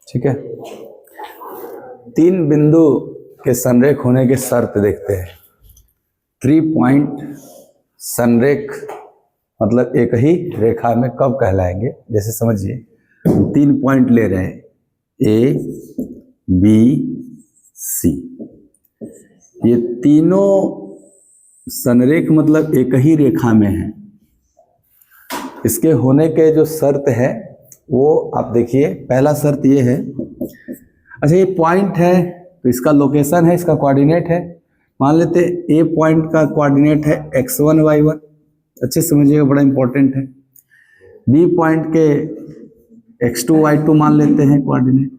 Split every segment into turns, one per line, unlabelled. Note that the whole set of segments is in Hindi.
ठीक है, 3 बिंदु के संरेख होने के शर्त देखते हैं। 3 पॉइंट संरेख मतलब एक ही रेखा में कब कहलाएंगे। जैसे समझिए 3 पॉइंट ले रहे हैं, ए बी सी, ये तीनों संरेख मतलब एक ही रेखा में है। इसके होने के जो शर्त है वो आप देखिए, पहला शर्त ये है, अच्छा ये पॉइंट है तो इसका लोकेशन है, इसका कोऑर्डिनेट है। मान लेते ए पॉइंट का कोऑर्डिनेट है x1 y1, अच्छे समझिएगा, बड़ा इंपॉर्टेंट है। बी पॉइंट के x2 y2 मान लेते हैं कोऑर्डिनेट,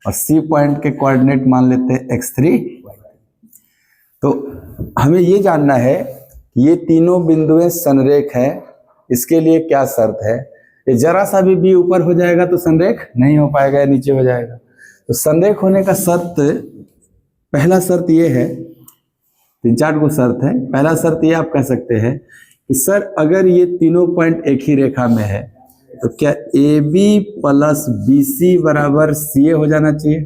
और सी पॉइंट के कोऑर्डिनेट मान लेते हैं x3 y3। तो हमें ये जानना है कि ये तीनों बिंदुएं संरेख है, इसके लिए क्या शर्त है। ये जरा सा भी बी ऊपर हो जाएगा तो संरेख नहीं हो पाएगा, या नीचे हो जाएगा। तो संरेख होने का शर्त, पहला शर्त ये है, 3-4 को शर्त है। पहला शर्त ये आप कह सकते हैं कि सर अगर ये तीनों पॉइंट एक ही रेखा में है तो क्या A B plus B C बराबर सी ए हो जाना चाहिए।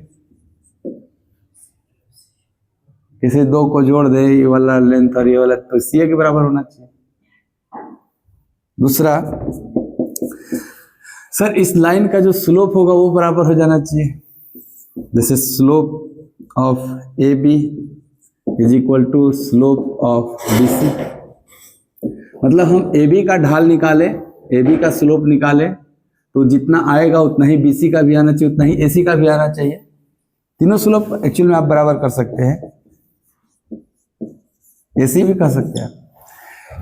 किसी दो को जोड़ दे, ये वाला लेंथ और ये वाला, तो सी ए के बराबर होना चाहिए। दूसरा, सर इस लाइन का जो स्लोप होगा वो बराबर हो जाना चाहिए। जैसे slope of A B is equal to slope of B C, मतलब हम ए बी का ढाल निकालें, ए बी का स्लोप निकालें तो जितना आएगा उतना ही बी सी का भी आना चाहिए, उतना ही ए सी का भी आना चाहिए। तीनों स्लोप एक्चुअल में आप बराबर कर सकते हैं, ए सी भी कर सकते हैं,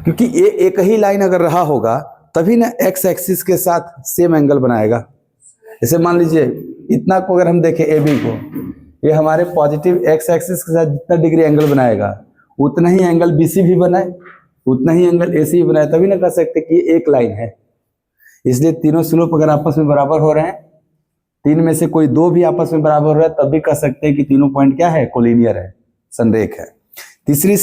क्योंकि ये एक ही लाइन अगर रहा होगा तभी ना एक्स एक्सिस के साथ सेम एंगल बनाएगा। जैसे मान लीजिए इतना को अगर हम देखें ए बी को, ये हमारे पॉजिटिव एक्स एक्सिस के साथ जितना डिग्री एंगल बनाएगा उतना ही एंगल बी सी भी बनाए, उतना ही एंगल ए सी भी बनाए, तभी ना कह सकते कि ये एक लाइन है। इसलिए तीनों स्लोप अगर आपस में बराबर हो रहे हैं, 3 में से कोई 2 भी आपस में बराबर हो रहा है, तब भी कह सकते हैं कि तीनों पॉइंट क्या है, कोलिनियर है, संरेख है। तीसरी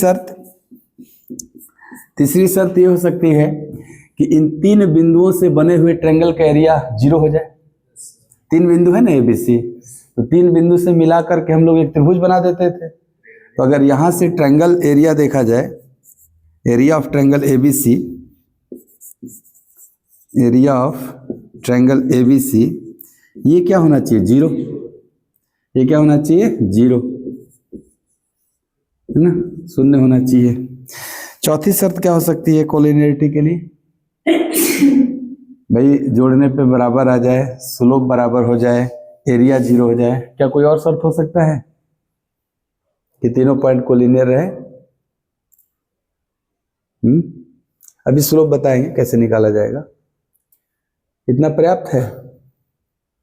शर्त ये हो सकती है कि इन 3 बिंदुओं से बने हुए ट्रायंगल का एरिया 0 हो जाए। 3 बिंदु है ना ए बी सी, तो 3 बिंदु से मिला करके हम लोग एक त्रिभुज बना देते थे। तो अगर यहाँ से ट्रायंगल एरिया देखा जाए, area of triangle A B C, area of triangle A B C, ये क्या होना चाहिए, 0। ये क्या होना चाहिए, 0, है ना, 0 होना चाहिए। चौथी शर्त क्या हो सकती है कोलिनियरिटी के लिए, भाई जोड़ने पे बराबर आ जाए, स्लोप बराबर हो जाए, एरिया 0 हो जाए। क्या कोई और शर्त हो सकता है कि तीनों पॉइंट कोलिनियर रहे? अभी स्लोप बताएंगे कैसे निकाला जाएगा। इतना पर्याप्त है?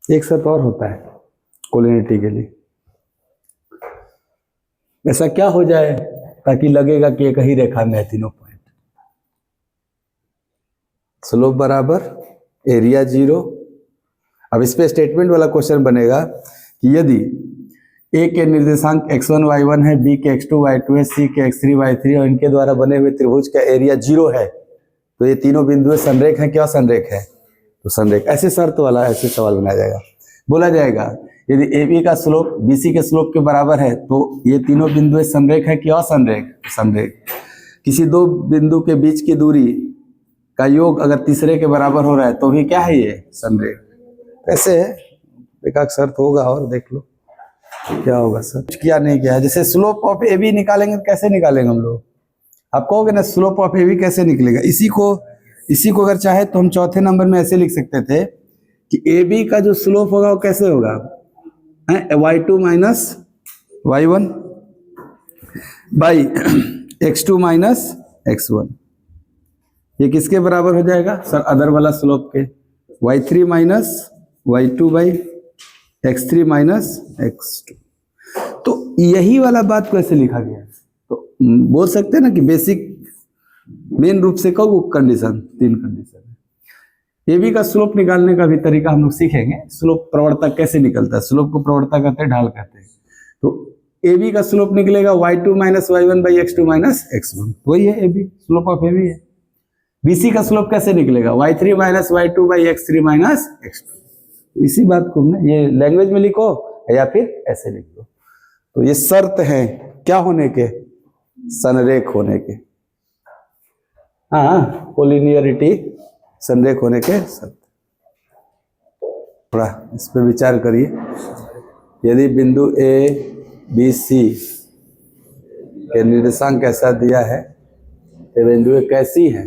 एक शर्त और होता है कोलिनियरिटी के लिए, ऐसा क्या हो जाए ताकि लगेगा कि एक ही रेखा में है तीनों पॉइंट। स्लोप बराबर, एरिया 0। अब इस पे स्टेटमेंट वाला क्वेश्चन बनेगा कि यदि ए के निर्देशांक x1 y1 है, बी के x2 y2 है, सी के x3 y3 और इनके द्वारा बने हुए त्रिभुज का एरिया 0 है, तो ये तीनों बिंदु संरेख है। क्या संरेख है? तो संरेख। ऐसे शर्त वाला ऐसे सवाल बनाया जाएगा। बोला जाएगा यदि ए बी का स्लोप बी सी के स्लोप के बराबर है तो ये तीनों बिंदु संरेख है कि असंरेख? संरेख। किसी 2 बिंदु के बीच की दूरी का योग अगर तीसरे के बराबर हो रहा है तो भी क्या है, ये संरेख। ऐसे है, एक शर्त होगा और देख लो क्या होगा। सर कुछ किया नहीं किया है। जैसे स्लोप ऑफ ए बी निकालेंगे तो कैसे निकालेंगे हम लोग? आप कहोगे ना स्लोप ऑफ ए बी कैसे निकलेगा? इसी को अगर चाहे तो हम चौथे नंबर में ऐसे लिख सकते थे कि ए बी का जो स्लोप होगा वो कैसे होगा, y2 minus y1 by x2 minus x1। ये किसके बराबर हो जाएगा सर? अदर वाला स्लोप के। y3 minus y2 by x3 minus x2। तो यही वाला बात कैसे लिखा गया है? तो बोल सकते हैं ना कि बेसिक मेन रूप से कब कंडीशन, 3 कंडीशन है। ए बी का स्लोप निकालने का भी तरीका हम लोग सीखेंगे। स्लोप प्रवर्तक कैसे निकलता है, स्लोप को प्रवर्तक कहते हैं, ढाल कहते हैं। तो ए बी का स्लोप निकलेगा y2 minus y1 by x2 minus x1, वही है A B, slope of A B है। बीसी का स्लोप कैसे निकलेगा, y3 minus y2 by x3 minus x2। इसी बात को हमने ये लैंग्वेज में लिखो या फिर ऐसे लिख दो। तो ये शर्त है क्या होने के, संरेख होने के। हाँ, कोलिनियरिटी, संरेख होने के शर्त। थोड़ा इस पे विचार करिए। यदि बिंदु ए बी सी के निर्देशांक कैसा दिया है, ये बिंदु कैसी है,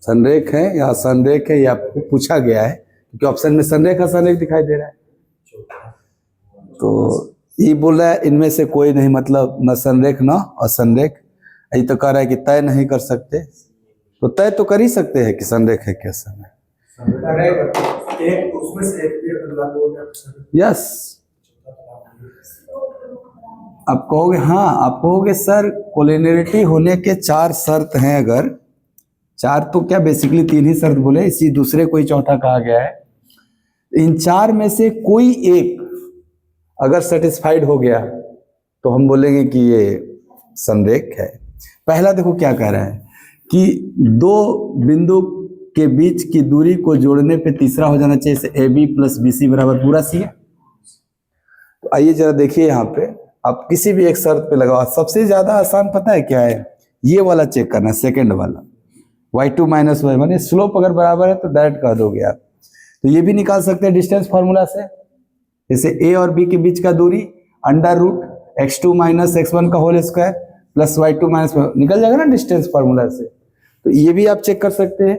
संरेख है या असंरेख है, या आपको पूछा गया है क्योंकि ऑप्शन में संरेख असंरेख दिखाई दे रहा है। तो ये बोल रहा है इनमें से कोई नहीं, मतलब न संरेख न असंरेख। ये तो कह रहा है कि तय नहीं कर सकते, तो तय तो कर ही सकते हैं कि संरेख है क्या असंरेख। यस, आप कहोगे हाँ, आप कहोगे सर कोलिनियरिटी होने के 4 शर्त हैं। अगर 4 तो क्या बेसिकली 3 ही शर्त बोले, इसी दूसरे कोई चौथा कहा गया है। इन 4 में से कोई एक अगर सेटिस्फाइड हो गया तो हम बोलेंगे कि ये संरेख है। पहला देखो क्या कह रहा है कि 2 बिंदु के बीच की दूरी को जोड़ने पे तीसरा हो जाना चाहिए, जैसे A B plus B C बराबर पूरा सी है। तो आइए जरा देखिए, यहाँ पे आप किसी भी एक शर्त पे लगाओ। सबसे ज्यादा आसान पता है क्या है, ये वाला चेक करना, सेकंड वाला y2 माइनस y1। स्लोप अगर बराबर है तो डायरेक्ट कह दोगे आप। तो ये भी निकाल सकते हैं डिस्टेंस फॉर्मूला से, जैसे a और b के बीच का दूरी under root x2 minus x1 का whole square plus y2 minus, निकल जाएगा ना डिस्टेंस फॉर्मूला से। तो ये भी आप चेक कर सकते हैं,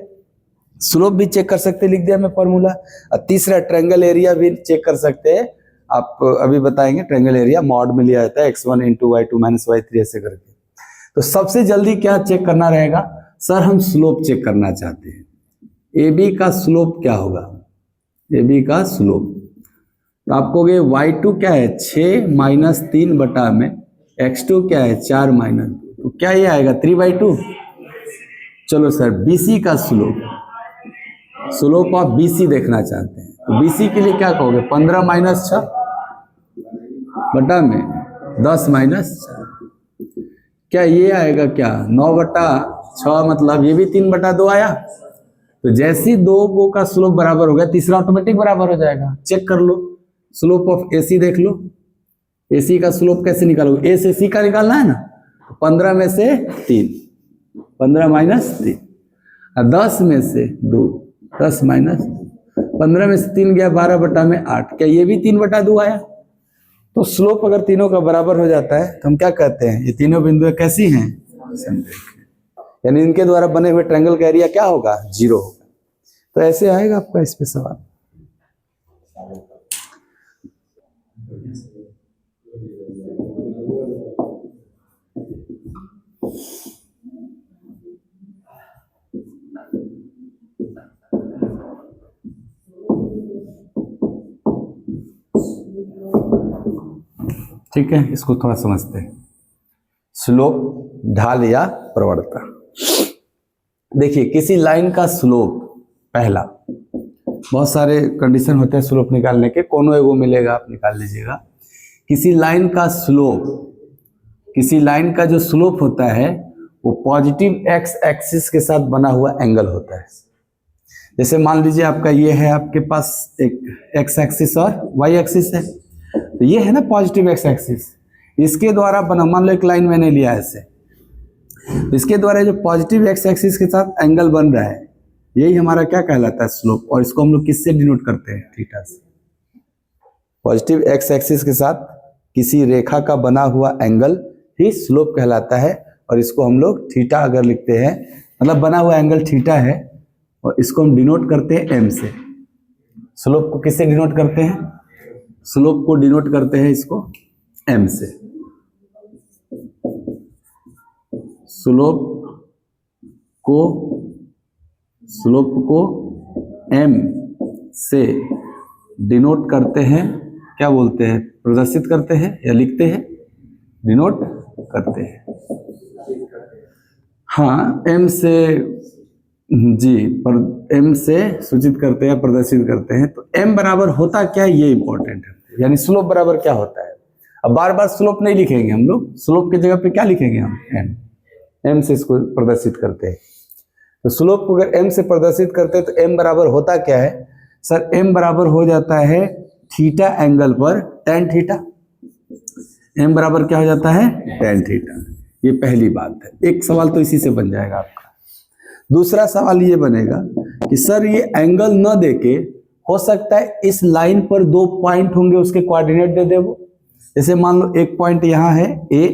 स्लोप भी चेक कर सकते हैं, लिख दिया मैं फॉर्मूला। और तीसरा ट्रायंगल एरिया भी चेक कर सकते हैं, आप अभी बताएंगे। ट्रायंगल एरिया मॉड में लिया जाता है x1 into y2 minus y3 ऐसे करके। तो सबसे जल्दी क्या चेक करना रहेगा, सर हम स्लोप चेक करना चाहते हैं। ए बी का स्लोप क्या होगा, ए बी का स्लोप, तो आप कहोगे y2 क्या है 6 माइनस 3 बटा में x2 क्या है 4 माइनस, तो क्या ये आएगा 3/2। चलो सर BC का स्लोप, स्लोप ऑफ BC देखना चाहते हैं। तो BC के लिए क्या कहोगे 15 माइनस 6 बटा में 10 माइनस 4, क्या ये आएगा क्या 9/6, मतलब ये भी 3/2 आया। तो जैसी 2 का स्लोप बराबर हो गया, तीसरा ऑटोमेटिक बराबर हो जाएगा। चेक कर लो, स्लोप ऑफ AC देख लो। AC का स्लोप कैसे निकालोगे, A से C का निकालना है ना, 15 में से 3, 15 माइनस 3, 10 में से 2, 10 माइनस 15 में से 3 गया 12 बटा में 8, क्या ये भी 3/2 आया। तो स्लोप अगर तीनों का बराबर हो जाता है तो हम क्या कहते हैं, ये तीनों बिंदुएं कैसी हैं, संरेख, यानी इनके द्वारा बने हुए ट्रायंगल का एरिया क्या होगा 0 होगा। तो ऐसे आएगा आपका इस पे सवाल। ठीक है, इसको थोड़ा समझते हैं। स्लोप, ढाल या प्रवणता। देखिए किसी लाइन का स्लोप, पहला बहुत सारे कंडीशन होते हैं स्लोप निकालने के, कोनो एगो मिलेगा आप निकाल लीजिएगा। किसी लाइन का स्लोप, किसी लाइन का जो स्लोप होता है वो पॉजिटिव x एक्सिस के साथ बना हुआ एंगल होता है। जैसे मान लीजिए आपका ये है, आपके पास एक x एक्सिस और y एक्सिस है, तो ये है ना पॉजिटिव x एक्सिस, इसके द्वारा बना, मान लो एक लाइन मैंने लिया ऐसे, इसके द्वारा जो पॉजिटिव x एक्सिस के साथ एंगल बन रहा है यही हमारा क्या कहलाता है स्लोप। और इसको हम लोग किससे डिनोट करते हैं, थीटा से। पॉजिटिव x एक्सिस के साथ किसी रेखा का बना हुआ एंगल ही स्लोप कहलाता है, और इसको हम लोग थीटा अगर लिखते हैं, मतलब बना हुआ एंगल थीटा है, और इसको हम डिनोट करते हैं m से। स्लोप को किससे डिनोट करते हैं, स्लोप को डिनोट करते हैं इसको m से। स्लोप को स्लोप को m से डिनोट करते हैं, क्या बोलते हैं, प्रदर्शित करते हैं या लिखते हैं, डिनोट करते हैं। हाँ, m से, जी, पर m से सूचित करते हैं, प्रदर्शित करते हैं। तो m बराबर होता क्या है, ये इंपॉर्टेंट है, यानी स्लोप बराबर क्या होता है। अब बार बार स्लोप नहीं लिखेंगे हम लोग, स्लोप की जगह पे क्या लिखेंगे हम, m से इसको प्रदर्शित करते हैं। तो स्लोप को अगर m से प्रदर्शित करते हैं तो m बराबर होता क्या है सर, m बराबर हो जाता है थीटा एंगल पर tan थीटा। m बराबर क्या हो जाता है, tan थीटा। ये पहली बात है, एक सवाल तो इसी से बन जाएगा आपका। दूसरा सवाल ये बनेगा कि सर ये एंगल न देके हो सकता है इस लाइन पर दो पॉइंट होंगे, उसके कोऑर्डिनेट दे दे वो। जैसे मान लो एक पॉइंट यहाँ है A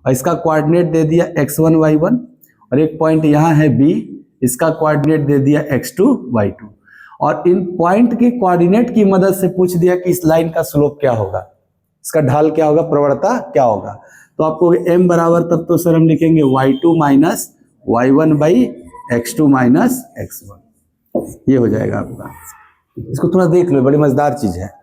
और इसका कोऑर्डिनेट दे दिया x1 y1, और एक पॉइंट यहाँ है B, इसका कोऑर्डिनेट दे दिया x2 y2, और इन पॉइंट के कोऑर्डिनेट की मदद से पूछ दिया कि इस लाइन का स्लोप क्या होगा, इसका ढाल क्या होगा, प्रवणता क्या होगा। तो आपको m बराबर तब तो सर हम लिखेंगे y2 minus y1 by x2 minus x1, ये हो जाएगा आपका। इसको थोड़ा देख लो, बड़ी मजेदार चीज है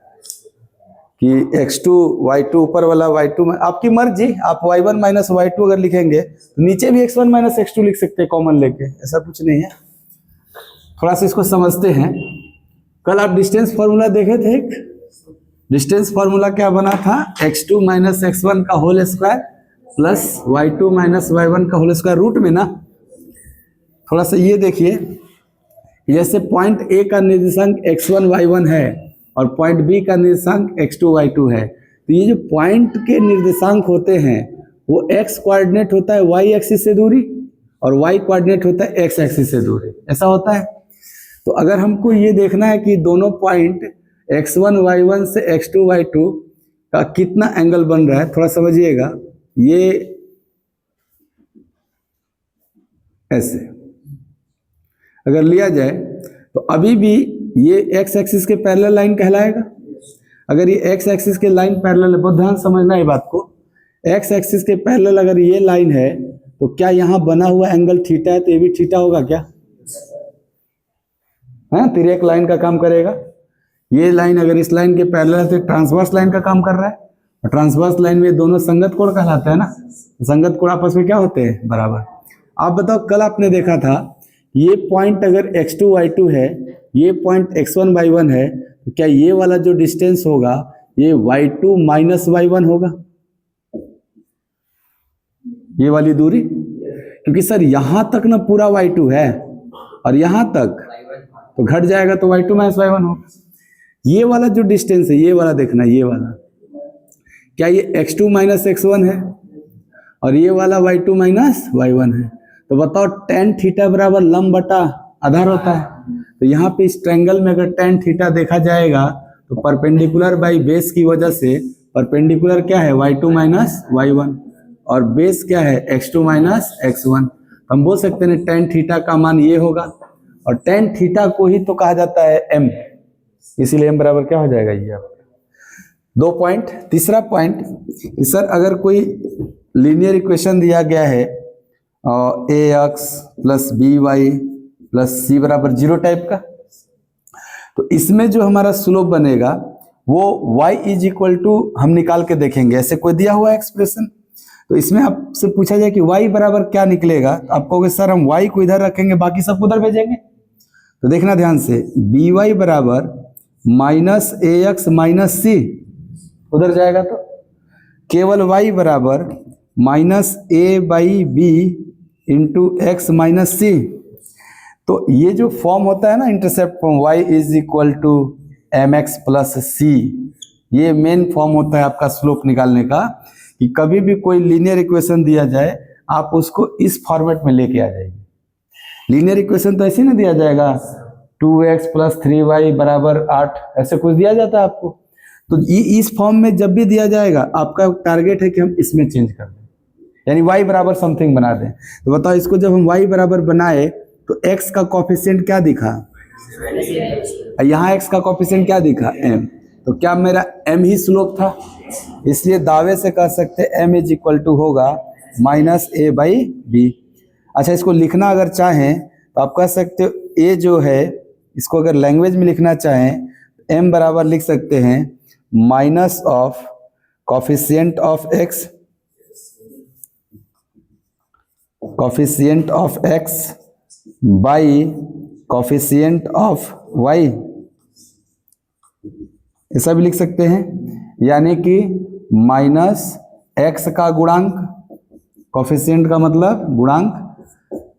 कि x2 y2 ऊपर वाला y2 में आपकी मर्जी, आप y1 माइनस y2 अगर लिखेंगे तो नीचे भी x1 माइनस x2 लिख सकते हैं कॉमन लेके, ऐसा कुछ नहीं है। थोड़ा सा इसको समझते हैं। कल आप डिस्टेंस फॉर्मूला देखे थे, डिस्टेंस फॉर्मूला क्या बना था, x2 माइनस x1 का whole square plus y2 minus y1 का होल स्क्वायर रूट में ना। थोड़ा सा ये देखिए, जैसे पॉइंट A का निर्देशांक x1 y1 है और पॉइंट B का निर्देशांक x2 y2 है, तो ये जो पॉइंट के निर्देशांक होते हैं वो x कोऑर्डिनेट होता है y एक्सिस से दूरी और y कोऑर्डिनेट होता है x एक्सिस से दूरी, ऐसा होता है। तो अगर हमको ये देखना है कि दोनों पॉइंट x1 y1 से x2 y2 का कितना एंगल बन रहा है, थोड़ा समझिएगा। ये ऐसे अगर लिया जाए तो अभी भी ये x एक्सिस के पैरेलल लाइन कहलाएगा। अगर ये x एक्सिस के लाइन पैरेलल है, बहुत ध्यान समझना है बात को, x एक्सिस के पैरेलल अगर ये लाइन है तो क्या यहाँ बना हुआ एंगल थीटा है, तो ये भी थीटा होगा क्या, है, तिर्यक लाइन का काम करेगा। ये लाइन अगर इस लाइन के पैरेलल है तो ट्रांसवर्स लाइन का काम कर रहा है, और ट्रांसवर्स लाइन में दोनों संगत कोण कहलाते हैं ना, संगत कोण आपस में क्या होते हैं, बराबर। आप बताओ, कल आपने देखा था ये पॉइंट अगर x2 y2 है, ये पॉइंट x1 y1 है, तो क्या ये वाला जो डिस्टेंस होगा ये y2 माइनस y1 होगा, ये वाली दूरी, क्योंकि सर यहां तक ना पूरा y2 है और यहां तक तो घट जाएगा तो y2 माइनस y1 होगा। ये वाला जो डिस्टेंस है, ये वाला देखना, ये वाला क्या ये x2 माइनस x1 है और ये वाला y2 माइनस y1 है। तो बताओ tan थीटा बराबर लंब बटा आधार होता है। तो यहाँ पे इस ट्रायंगल में अगर tan थीटा देखा जाएगा तो परपेंडिकुलर बाई बेस की वजह से परपेंडिकुलर क्या है, y2 माइनस y1, और बेस क्या है, x2 माइनस x1। हम बोल सकते हैं tan थीटा का मान ये होगा, और tan थीटा को ही तो कहा जाता है m, इसीलिए m बराबर क्या हो जाएगा, ये आपका। दो पॉइंट। तीसरा पॉइंट, सर अगर कोई लीनियर इक्वेशन दिया गया है ax plus by plus c बराबर 0 टाइप का, तो इसमें जो हमारा स्लोप बनेगा वो y इज इक्वल टू, हम निकाल के देखेंगे, ऐसे कोई दिया हुआ एक्सप्रेशन, तो इसमें आपसे पूछा जाए कि y बराबर क्या निकलेगा, तो आप कहोगे सर हम y को इधर रखेंगे, बाकी सब उधर भेजेंगे। तो देखना ध्यान से, by बराबर माइनस ax माइनस c, उधर जाएगा तो केवल y बराबर minus a by B into X minus C. तो ये जो फॉर्म होता है ना intercept form, y is equal to M X plus C, ये मेन फॉर्म होता है आपका स्लोप निकालने का, कि कभी भी कोई लीनियर इक्वेशन दिया जाए आप उसको इस फॉर्मेट में लेके आ जाइए। लीनियर इक्वेशन तो ऐसे ना दिया जाएगा 2x प्लस 3y बराबर 8, ऐसे कुछ दिया जाता है आपको, तो इस फॉर्म में जब भी दिया जाएगा आपका टारगेट है कि हम इसमें चेंज कर दें, यानी y बराबर समथिंग बना दें। तो बताओ, इसको जब हम y बराबर बनाए तो x का कोफिशिएंट क्या दिखा, यहाँ x का कोफिशिएंट क्या दिखा, m, तो क्या मेरा m ही स्लोप था, इसलिए दावे से कह सकते m इज इक्वल टू होगा माइनस a बाई बी। अच्छा, इसको लिखना अगर चाहें तो आप कह सकते हो ए जो है इसको अगर लैंग्वेज में लिखना चाहें m बराबर लिख सकते हैं minus of coefficient of x by coefficient of y, ऐसा भी लिख सकते हैं। यानी कि माइनस x का गुणांक, कोफिशिएंट का मतलब गुणांक,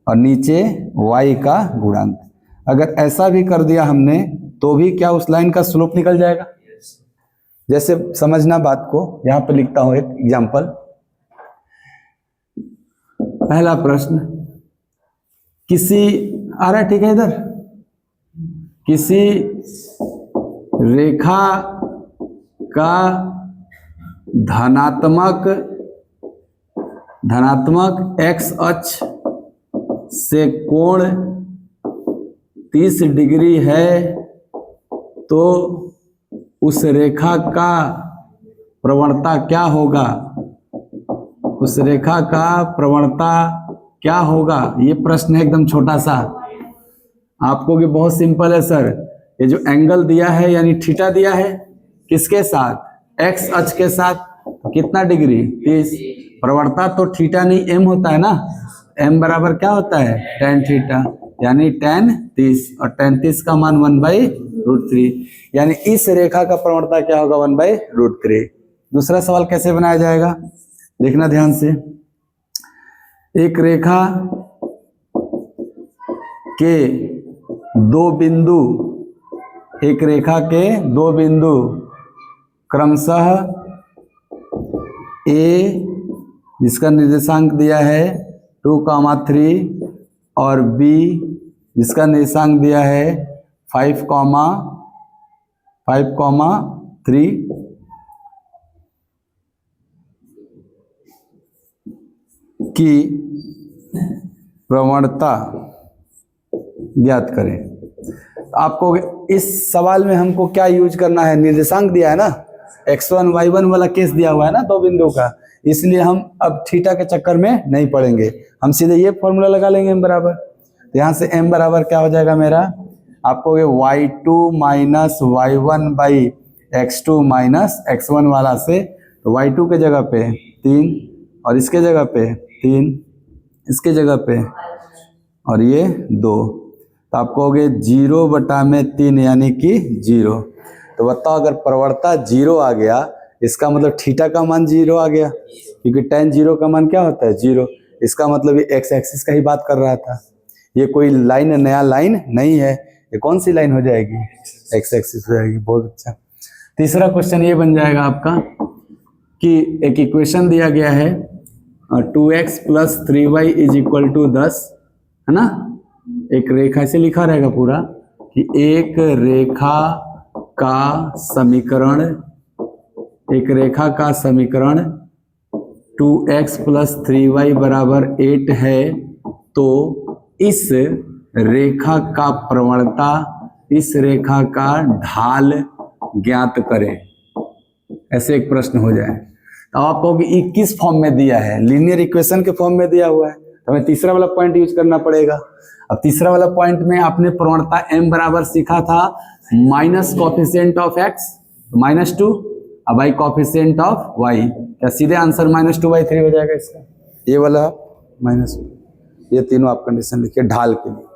और नीचे y का गुणांक। अगर ऐसा भी कर दिया हमने तो भी क्या उस लाइन का स्लोप निकल जाएगा। जैसे समझना बात को, यहां पे लिखता हूं एक एग्जांपल। पहला प्रश्न, किसी आ रहा है, ठीक है, इधर किसी रेखा का धनात्मक x अक्ष से कोण 30 डिग्री है तो उस रेखा का प्रवणता क्या होगा। उस रेखा का प्रवणता क्या होगा, ये प्रश्न है एकदम छोटा सा। आपको भी बहुत सिंपल है सर, ये जो एंगल दिया है यानी थीटा दिया है किसके साथ, एक्स अक्ष के साथ, तो कितना डिग्री 30। प्रवणता तो थीटा नहीं एम होता है ना, एम बराबर क्या होता है tan थीटा, यानी tan 30, और tan 30 का मान 1/√3, यानी इस रेखा का प्रवणता क्या होगा 1/√3। दूसरा सवाल कैसे बनाया जाएगा, देखना ध्यान से। एक रेखा के दो बिंदु क्रमशः ए जिसका निर्देशांक दिया है 2,3 और बी जिसका निर्देशांक दिया है 5,3 की प्रवणता ज्ञात करें। तो आपको इस सवाल में हमको क्या यूज करना है, निर्देशांक दिया है ना, x1 y1 वाला केस दिया हुआ है ना दो बिंदु का, इसलिए हम अब थीटा के चक्कर में नहीं पड़ेंगे, हम सीधे ये फॉर्मूला लगा लेंगे m बराबर। तो यहाँ से m बराबर क्या हो जाएगा मेरा, आपको ये y2 minus y1 by x2 minus x1 वाला से, तो y2 के जगह पे 3 और इसके जगह पे 3, इसके जगह पे और ये 2, तो आपको हो गए 0/3 यानी कि 0। तो बताओ अगर प्रवणता 0 आ गया इसका मतलब थीटा का मान 0 आ गया, क्योंकि tan 0 का मान क्या होता है 0। इसका मतलब ये x एक्सिस का ही बात कर रहा था, ये कोई लाइन नया लाइन नहीं है, ये कौन सी लाइन हो जाएगी, x एक्सिस हो जाएगी। बहुत अच्छा। तीसरा क्वेश्चन ये बन जाएगा आपका कि एक इक्वेशन दिया गया है 2x + 3y = 10, है ना। एक रेखा ऐसे लिखा रहेगा पूरा कि एक रेखा का समीकरण 2x + 3y = 8 है, तो इस रेखा का प्रवणता, इस रेखा का ढाल ज्ञात करें। ऐसे एक प्रश्न हो जाए तो आप कहोगे ये किस फॉर्म में दिया है, लीनियर इक्वेशन के फॉर्म में दिया हुआ है, तो हमें तीसरा वाला पॉइंट यूज करना पड़ेगा। अब तीसरा वाला पॉइंट में आपने प्रवणता m बराबर सीखा था माइनस कोफिशिएंट ऑफ x -2 और बाई कोफिशिएंट ऑफ y, क्या सीधे आंसर -2/3 हो जाएगा इसका, ये वाला माइनस, ये तीनों आप कंडीशन लिखिए ढाल के लिए।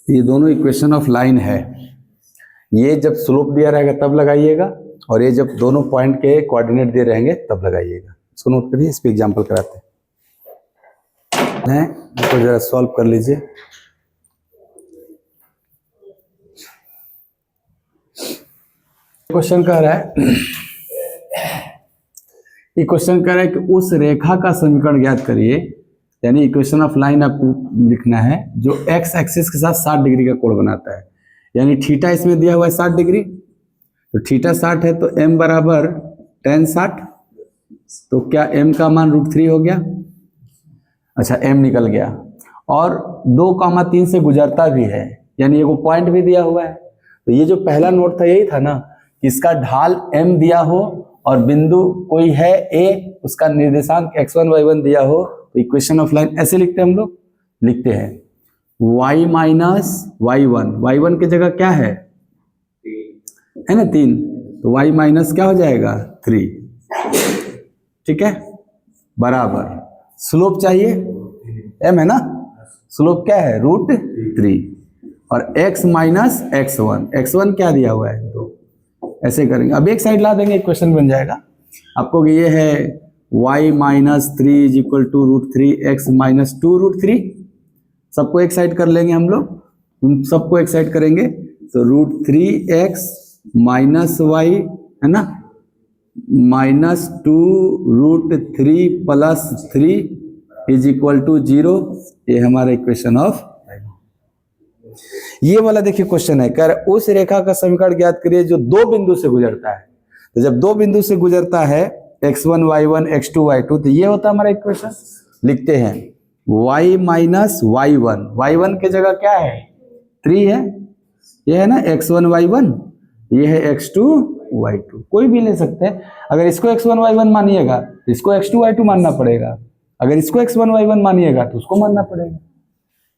ये दोनों इक्वेशन ऑफ लाइन है। ये जब स्लोप दिया रहेगा तब लगाइएगा, और ये जब दोनों पॉइंट के कोऑर्डिनेट दिए रहेंगे तब लगाइएगा। इसको नोट करिए, इस पे एग्जांपल कराते हैं, इसको जरा सॉल्व कर लीजिए। क्वेश्चन कह रहा है, ये क्वेश्चन कह रहा है कि उस रेखा का समीकरण ज्ञात करिए, यानी इक्वेशन ऑफ लाइन आपको लिखना है जो एक्स एक्सिस के साथ 60 डिग्री का कोण बनाता है। यानी थीटा इसमें दिया हुआ है 60 डिग्री, तो थीटा 60 है तो m बराबर tan 60, तो क्या m का मान √3 हो गया। अच्छा, m निकल गया, और 2,3 से गुजरता भी है, यानी एगो पॉइंट भी दिया हुआ है। तो ये जो पहला नोट था यही था ना, कि इसका ढाल m दिया हो और बिंदु कोई है a, उसका निर्देशांक x1 y1 दिया हो, तो इक्वेशन ऑफ लाइन ऐसे लिखते हैं हम लोग, लिखते हैं y माइनस y1 की जगह क्या है ना 3, तो y माइनस क्या हो जाएगा 3, ठीक है, बराबर स्लोप चाहिए m है ना, स्लोप क्या है √3, और x माइनस x1 क्या दिया हुआ है 2, ऐसे करेंगे। अब एक साइड ला देंगे, क्वेश्चन बन जाएगा आपको कि ये है y minus 3 is equal to √3 x minus 2√3, सबको एक साइड कर लेंगे हम लोग, उन सबको एक साइड करेंगे तो √3x माइनस y है ना, minus 2√3 plus 3 is equal to 0। ये हमारा इक्वेशन ऑफ, ये वाला देखिए क्वेश्चन है, कह रहा उस रेखा का समीकरण ज्ञात करिए जो दो बिंदु से गुजरता है। तो जब दो बिंदु से गुजरता है x1 y1 x2 y2, तो ये होता है हमारा इक्वेशन। लिखते हैं y माइनस y1 की जगह क्या है 3 है, ये है ना x1 y1, ये है x2 y2, कोई भी ले सकते हैं। अगर इसको x1 y1 मानिएगा तो इसको x2 y2 मानना पड़ेगा, अगर इसको x1 y1 मानिएगा तो उसको मानना पड़ेगा,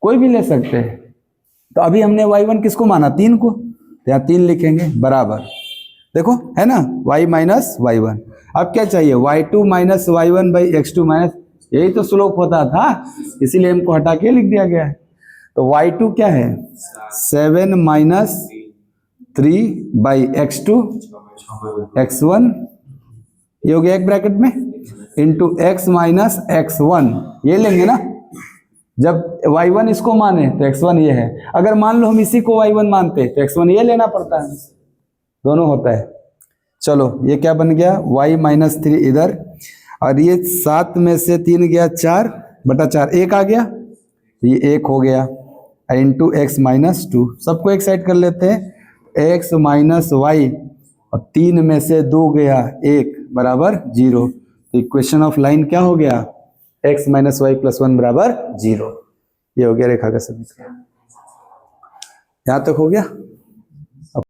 कोई भी ले सकते हैं। तो अभी हमने y1 किसको माना 3 को, तो यहाँ 3 लिखेंगे बराबर, देखो है ना y माइनस y1। अब क्या चाहिए y2 minus y1 by x2 minus, यही तो स्लोप होता था, इसीलिए हमको हटा के लिख दिया गया है। तो y2 क्या है 7 माइनस 3 बाई x2 x1, ये हो गया एक ब्रैकेट में, इंटू x माइनस x1, ये लेंगे ना, जब y1 इसको माने तो x1 ये है, अगर मान लो हम इसी को y1 मानते तो x1 ये लेना पड़ता है, दोनों होता है। चलो ये क्या बन गया y माइनस 3 इधर, और ये 7 में से 3 गया 4/4, 1 आ गया, ये 1 हो गया, इंटू x माइनस 2, सबको एक साइड कर लेते हैं, x माइनस y, और 3 में से 2 गया 1 बराबर 0। तो इक्वेशन ऑफ लाइन क्या हो गया x माइनस y प्लस 1 बराबर 0। ये हो गया रेखा का समीकरण। यहाँ तक हो गया।